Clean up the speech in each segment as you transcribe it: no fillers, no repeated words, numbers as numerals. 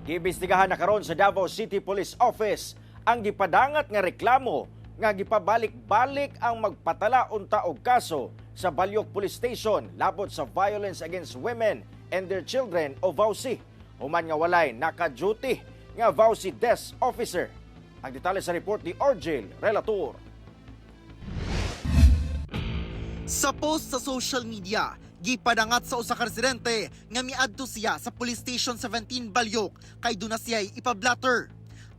Giimbestigahan na karon sa Davao City Police Office ang gipadangat nga reklamo nga gipabalik-balik ang magpatala unta og kaso sa Balyok Police Station labot sa violence against women and their children o VAUSI. Human nga walay naka-duty nga VAUSI Desk Officer. Ang detalye sa report ni Orgil Relator. Sa post sa social media, gipadangat sa usa ka residente nga miadto siya sa Police Station 17 Balyok kay duna siya ipablatter.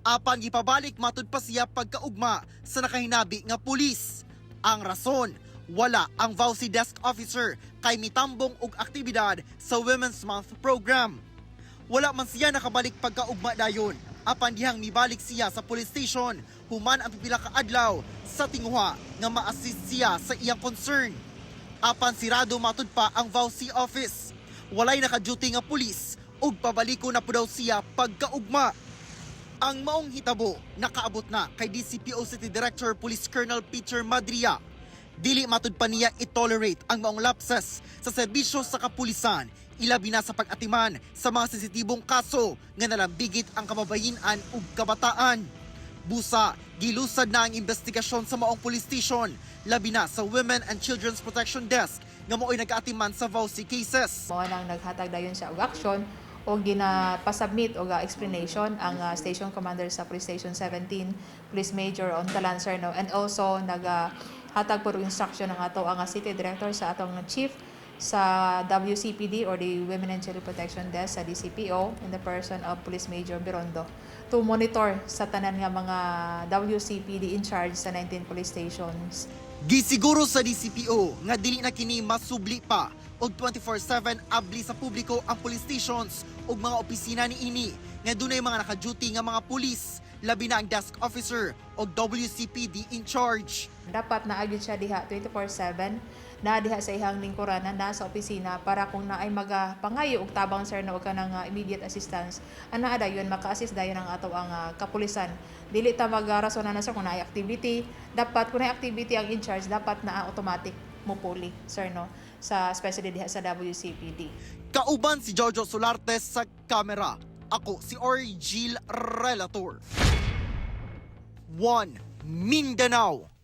Apan gipabalik matud pa siya pagkaugma sa nakahinabi nga pulis. Ang rason, wala ang VAUSI Desk Officer kay mitambong og aktibidad sa Women's Month program. Wala man siya nakabalik pagkaugma dayon. Apan dihang mibalik siya sa police station, human ang pipila ka adlaw sa tinguha nga ma-assist siya sa iyang concern. Apan sirado matud pa ang VAUSI office. Walay naka-duty nga pulis ug pabaliko na po daw siya pagkaugma. Ang maong hitabo nakaabot na kay DCPO City Director Police Colonel Peter Madria. Dili matud pa niya i-tolerate ang maong lapses sa serbisyo sa kapulisan, ilabi na sa pag-atiman sa mga sensitibong kaso nga nalambigit ang kababayen-an ug kabataan. Busa, gilusad na ang investigasyon sa maong police station, labi na sa Women and Children's Protection Desk nga mo'y nag-atiman sa VAUSI cases. Mao nang naghatag dayon siya og aksyon o ginapasubmit og explanation ang station commander sa Police Station 17, Police Major on Talancer, no, and also naghatag por instruction ng ato ang city director sa atong chief sa WCPD or the Women and Children Protection Desk sa DCPO in the person of Police Major Birondo to monitor sa tanan nga mga WCPD in charge sa 19 police stations. Gisiguro sa DCPO nga dili na kini masubli pa og 24/7 abli sa publiko ang police stations ug mga opisina niini nga dunay mga naka-duty nga mga pulis, labi na ang desk officer o WCPD in charge. Dapat naagid siya diha 24/7 na diha sa ihang lingkuranan na sa opisina para kung naay magapangayo og tabang sir na og kanang immediate assistance ana dayon maka-assist dayon ang ato ang kapulisan. Dili ta magarasonan na sir kung naay activity, dapat kung naay activity ang in charge dapat na automatic mo puli sir, no, sa especially diha sa WCPD. Kauban si Jojo Solarte sa kamera. Ako si Orgil Relator. 1 Mindanao.